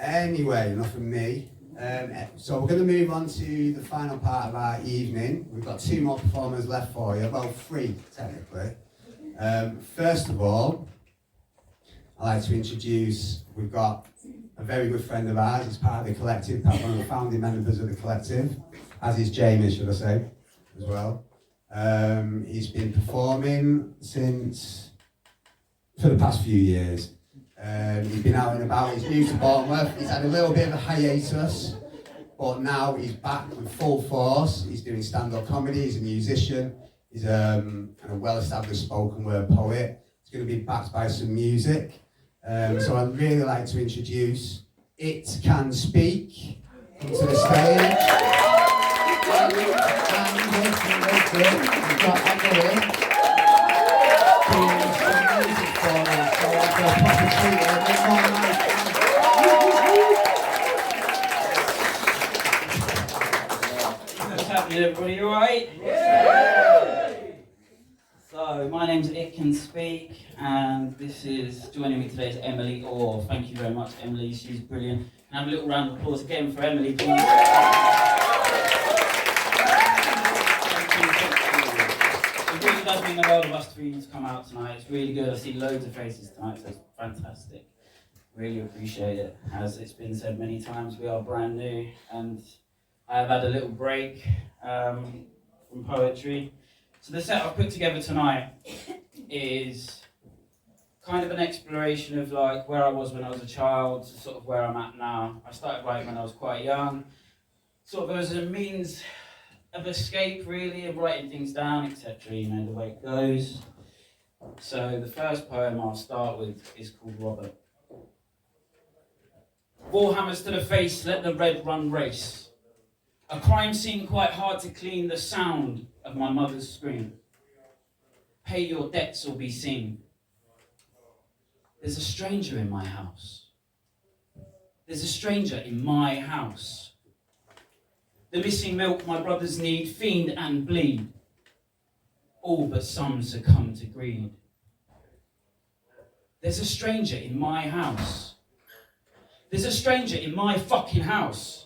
Anyway, enough of me. So we're going to move on to the final part of our evening. We've got 2 more performers left for you, well 3 technically. First of all, I'd like to introduce, we've got a very good friend of ours. He's part of the collective, one of the founding members of the collective, as is Jamie, should I say, as well. He's been performing for the past few years. He's been out and about, he's new to Bournemouth, he's had a little bit of a hiatus, but now he's back with full force. He's doing stand-up comedy, he's a musician, he's a kind of well-established spoken word poet. He's going to be backed by some music. So I'd really like to introduce It Can Speak to the stage. And we've got Emily doing some music for us. So I've got a proper treat here. What's happening, everybody? You alright? So, my name's It Can Speak, and joining me today is Emily Orr. Thank you very much, Emily. She's brilliant. Can I have a little round of applause again for Emily, please? Thank you. It really does mean the world of us for you to come out tonight. It's really good. I see loads of faces tonight, so it's fantastic. Really appreciate it. As it's been said many times, we are brand new, and I have had a little break from poetry. So the set I've put together tonight is kind of an exploration of like where I was when I was a child to sort of where I'm at now. I started writing when I was quite young, sort of as a means of escape really, of writing things down, etc. You know, the way it goes. So the first poem I'll start with is called Robert. Warhammers to the face, let the red run race. A crime scene quite hard to clean, the sound of my mother's scream. Pay your debts or be seen. There's a stranger in my house. There's a stranger in my house. The missing milk my brothers need, fiend and bleed. All but some succumb to greed. There's a stranger in my house. There's a stranger in my fucking house.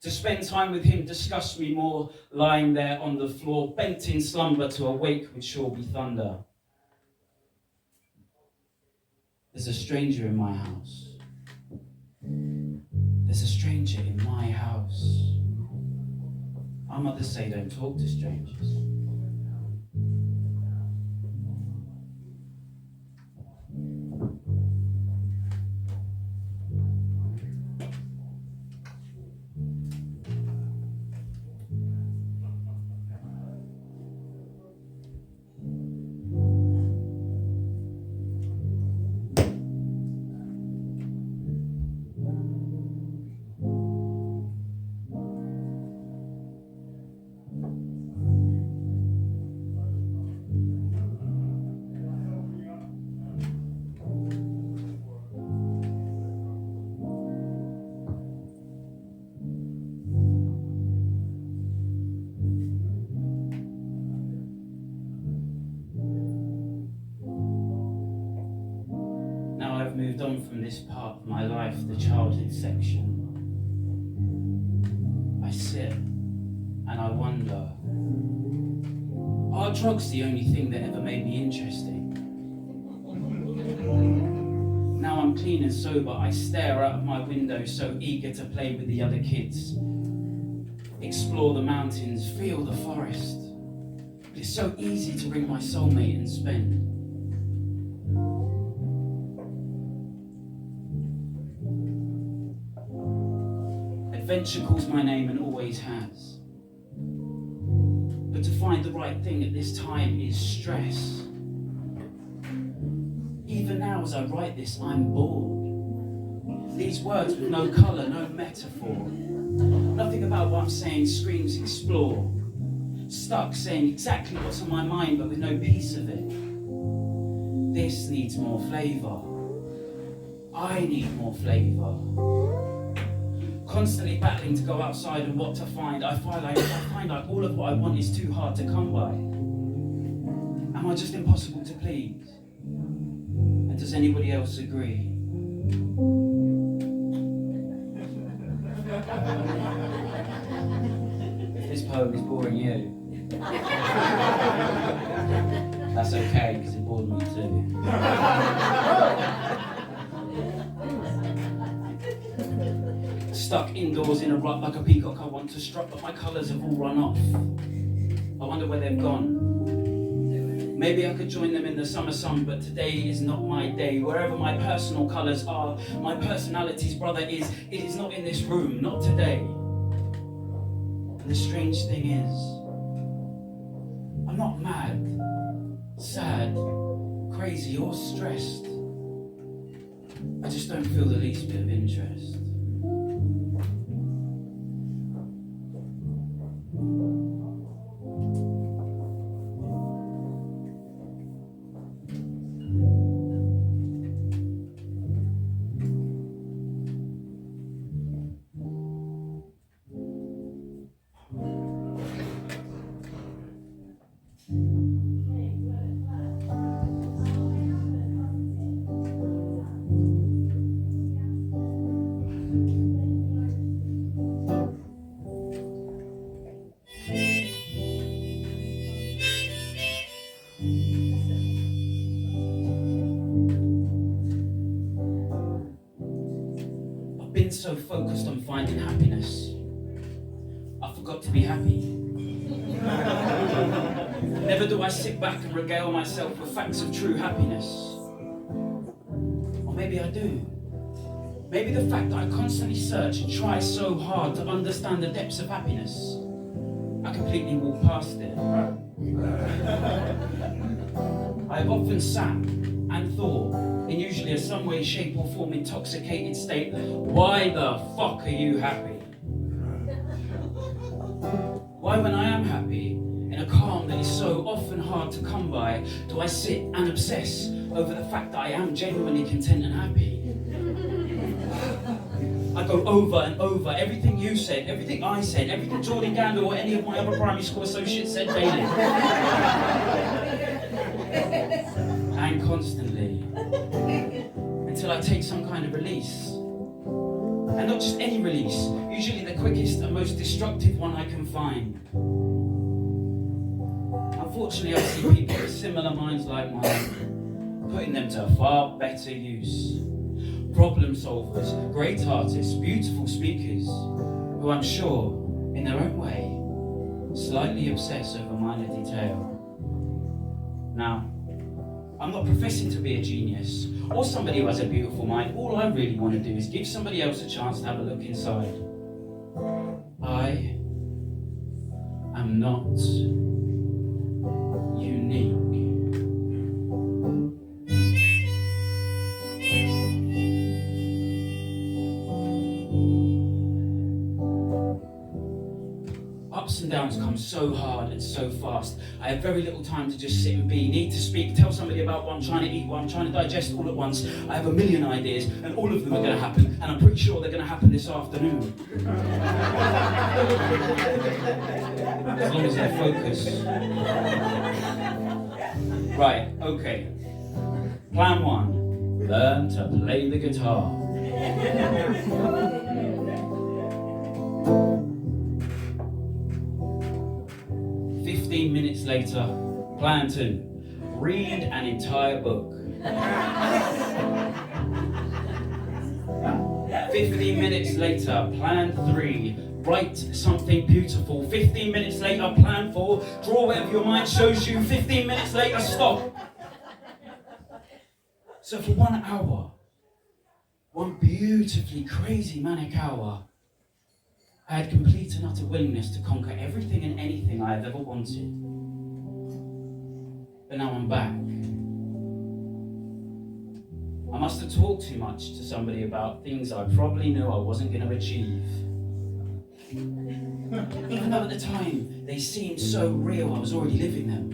To spend time with him disgusts me more, lying there on the floor, bent in slumber to awake would sure be thunder. There's a stranger in my house. There's a stranger in my house. Our mothers say don't talk to strangers. Moved on from this part of my life, the childhood section. I sit and I wonder, are drugs the only thing that ever made me interesting? Now I'm clean and sober, I stare out of my window so eager to play with the other kids. Explore the mountains, feel the forest. But it's so easy to bring my soulmate and spend. Adventure calls my name and always has. But to find the right thing at this time is stress. Even now as I write this, I'm bored. These words with no colour, no metaphor. Nothing about what I'm saying screams explore. Stuck saying exactly what's on my mind but with no piece of it. This needs more flavour. I need more flavour. Constantly battling to go outside and what to find. I find like all of what I want is too hard to come by. Am I just impossible to please? And does anybody else agree? boring you. That's okay, because it bored me too. Stuck indoors in a rut like a peacock I want to strut, but my colours have all run off. I wonder where they've gone. Maybe I could join them in the summer sun, but today is not my day. Wherever my personal colours are, my personality's brother is. It is not in this room, not today. And the strange thing is, I'm not mad, sad, crazy or stressed. I just don't feel the least bit of interest. Been so focused on finding happiness, I forgot to be happy. Never do I sit back and regale myself with facts of true happiness. Or maybe I do. Maybe the fact that I constantly search and try so hard to understand the depths of happiness, I completely walk past it. I have often sat and thought, in usually a some way, shape or form intoxicated state, why the fuck are you happy? Why when I am happy, in a calm that is so often hard to come by, do I sit and obsess over the fact that I am genuinely content and happy? I go over and over everything you said, everything I said, everything Jordan Gander or any of my other primary school associates said daily. And constantly. Until I take some kind of release. And not just any release, usually the quickest and most destructive one I can find. Unfortunately, I see people with similar minds like mine, putting them to far better use. Problem solvers, great artists, beautiful speakers, who I'm sure, in their own way, slightly obsess over minor detail. Now, I'm not professing to be a genius or somebody who has a beautiful mind. All I really want to do is give somebody else a chance to have a look inside. I am not unique. Ups and downs come so hard and so fast. I have very little time to just sit and be. Need to speak, tell somebody about what I'm trying to eat, what I'm trying to digest all at once. I have a million ideas and all of them are going to happen, and I'm pretty sure they're going to happen this afternoon. As long as they're focused. Right, okay. Plan 1. Learn to play the guitar. 15 minutes later, plan 2, read an entire book. 15 minutes later, plan 3, write something beautiful. 15 minutes later, plan 4, draw whatever your mind shows you. 15 minutes later, stop. So for 1 hour, one beautifully crazy manic hour, I had complete and utter willingness to conquer everything and anything I have ever wanted. But now I'm back. I must have talked too much to somebody about things I probably knew I wasn't going to achieve. Even though at the time they seemed so real, I was already living them.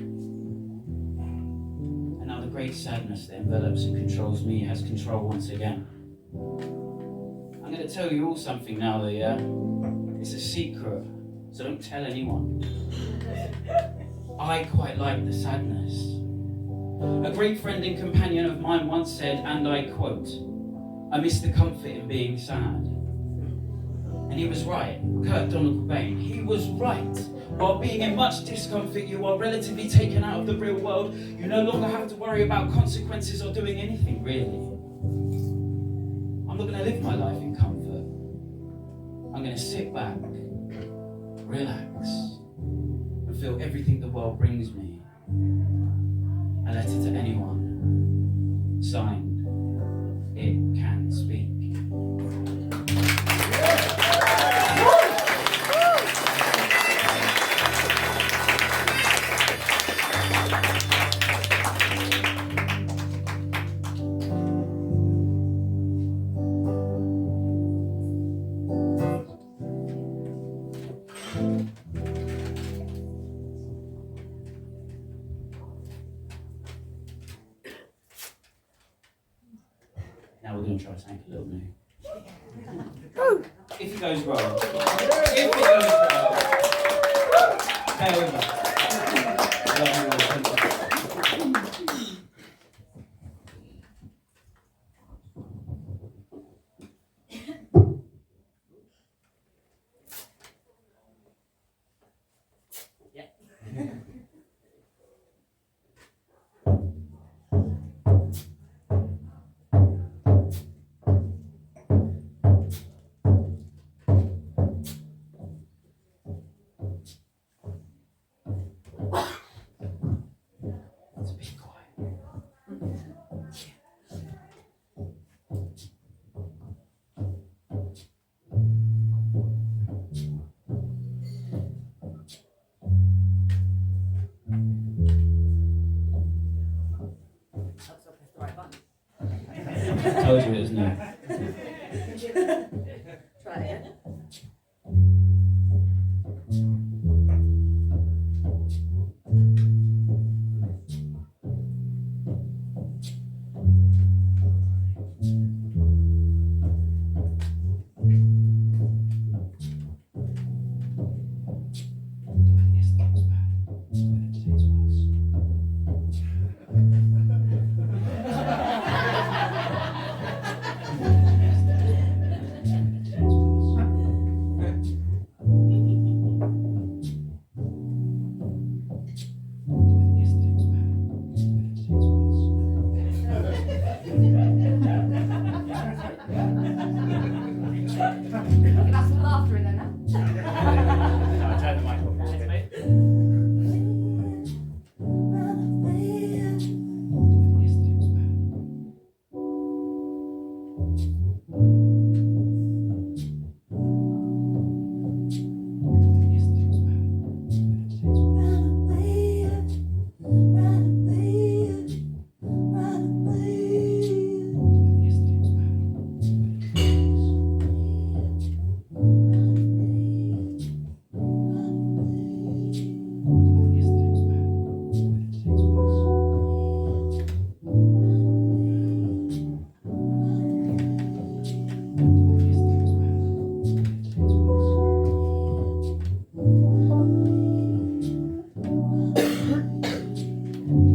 And now the great sadness that envelops and controls me has control once again. I'm going to tell you all something now, though, yeah? It's a secret, so don't tell anyone. I quite like the sadness. A great friend and companion of mine once said, and I quote, "I miss the comfort in being sad." And he was right. Kurt Donald Cobain, he was right. While being in much discomfort, you are relatively taken out of the real world. You no longer have to worry about consequences or doing anything, really. I'm not going to live my life in comfort. I'm going to sit back, relax, and feel everything the world brings me. A letter to anyone. Signed, It Can Speak. Now we're going to try something a little new. If it goes wrong, bear with us. Love you all. Let's be quiet. Told you it was new. Try it. That's some laughter in there now. I tried the microphone.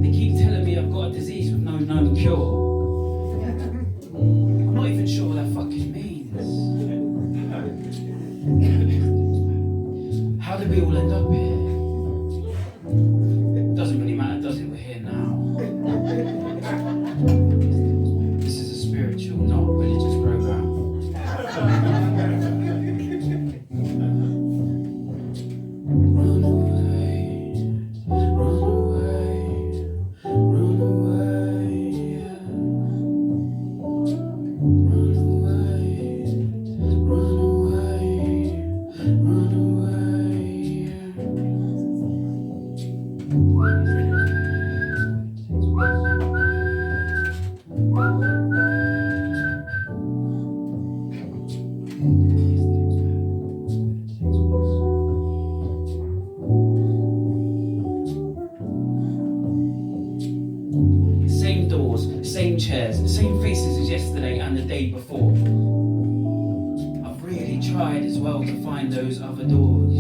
They keep telling me I've got a disease with no known cure. I'm not even sure what that fucking means. How did we all end up here? It doesn't really matter, does it? We're here now. This is a spiritual, not religious program. Run away, run away, run away, run away, run Same doors, same chairs, same faces as yesterday and the day before. I've really tried as well to find those other doors,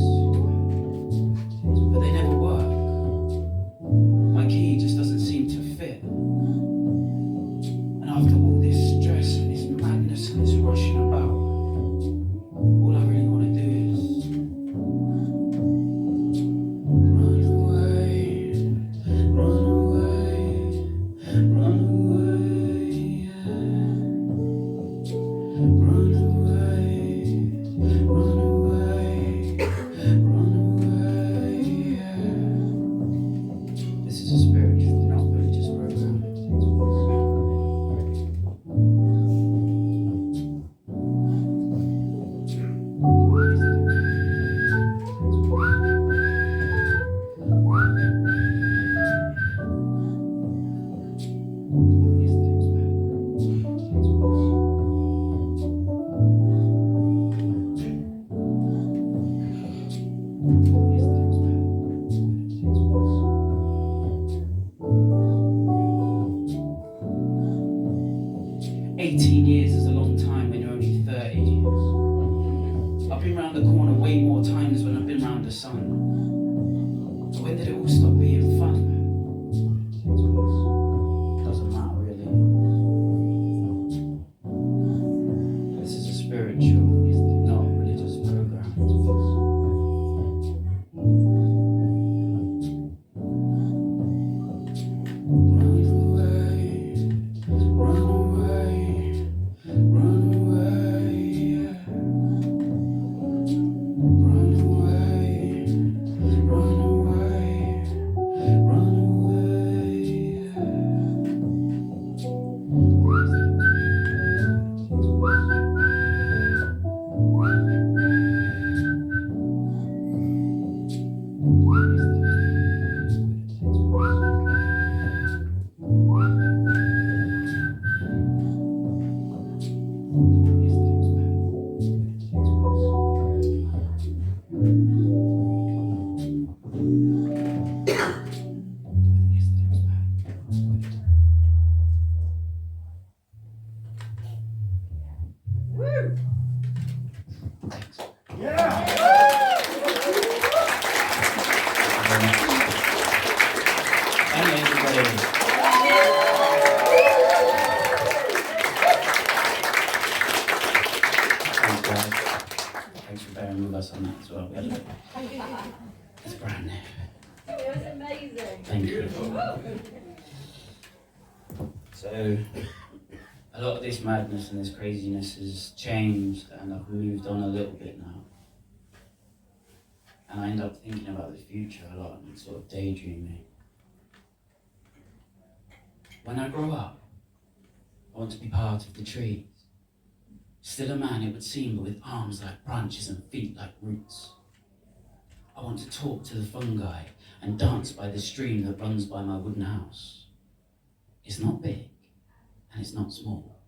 but they never work. My key just doesn't seem to fit. And after all this stress and this madness and this rushing about, all I really Run away, run away, run away, yeah. This is a spiritual, not religious program. Years is a long time when you're only 30. I've been round the corner way more times when I've been round the sun. So when did it all stop being fun? Doesn't matter really. This is a spiritual, not a religious program. Run away, run away. Run away, yeah. Run away, run away, run away, yeah. Thanks for bearing with us on that as well. It's brand new. It was amazing. Thank you. So, a lot of this madness and this craziness has changed, and I've moved on a little bit now. And I end up thinking about the future a lot and sort of daydreaming. When I grow up, I want to be part of the trees. Still a man, it would seem, but with arms like branches and feet like roots. I want to talk to the fungi and dance by the stream that runs by my wooden house. It's not big, and it's not small,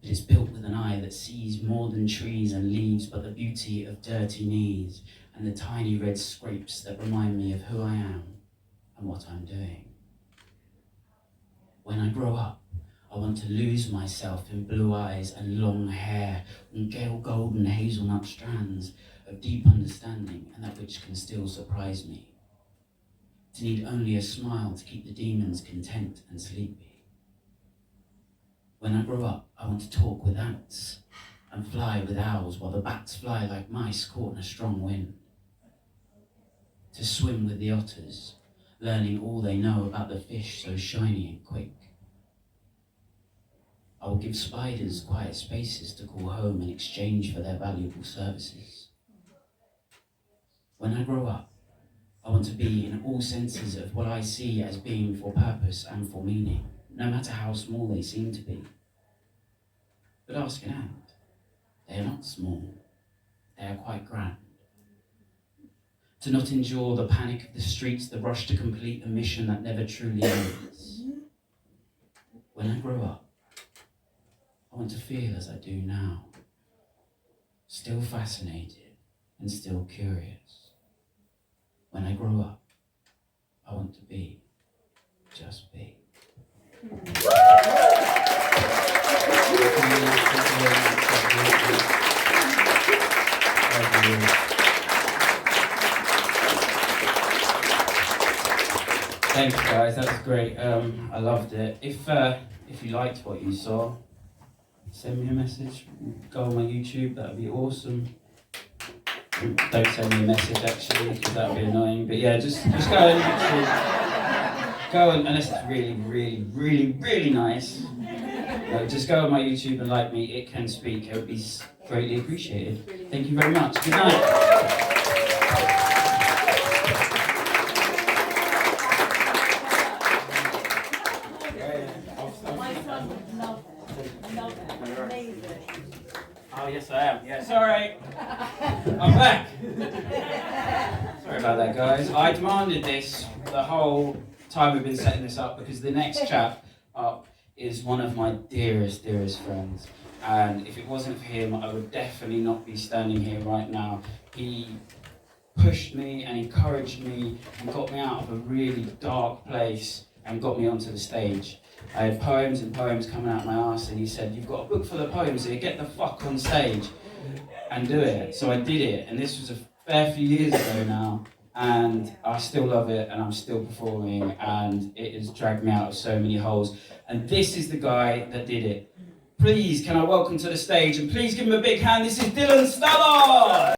but it's built with an eye that sees more than trees and leaves, but the beauty of dirty knees and the tiny red scrapes that remind me of who I am and what I'm doing. When I grow up, I want to lose myself in blue eyes and long hair and pale golden hazelnut strands of deep understanding and that which can still surprise me. To need only a smile to keep the demons content and sleepy. When I grow up, I want to talk with ants and fly with owls while the bats fly like mice caught in a strong wind. To swim with the otters, learning all they know about the fish so shiny and quick. I will give spiders quiet spaces to call home in exchange for their valuable services. When I grow up, I want to be in all senses of what I see as being for purpose and for meaning, no matter how small they seem to be. But ask an ant, they are not small, they are quite grand. To not endure the panic of the streets, the rush to complete a mission that never truly ends. When I grow up, I want to feel as I do now, still fascinated and still curious. When I grow up, I want to be, just be. Thanks guys, that was great. I loved it. If you liked what you saw, send me a message. Go on my YouTube, that would be awesome. Don't send me a message actually, because that would be annoying. But yeah, just go on YouTube. Go on, unless it's really, really, really, really nice. No, just go on my YouTube and like me. It Can Speak. It would be greatly appreciated. Thank you very much. Good night. My son would love it. Love it. Amazing. Oh, yes, I am. Yeah, sorry. I'm back. Sorry about that, guys. I demanded this the whole time we've been setting this up because the next chap up is one of my dearest, dearest friends. And if it wasn't for him, I would definitely not be standing here right now. He pushed me and encouraged me and got me out of a really dark place and got me onto the stage. I had poems and poems coming out my arse, and he said, "You've got a book full of poems here, get the fuck on stage and do it." So I did it, and this was a fair few years ago now, and I still love it, and I'm still performing, and it has dragged me out of so many holes. And this is the guy that did it. Please, can I welcome to the stage, and please give him a big hand, this is Dylan Stallard!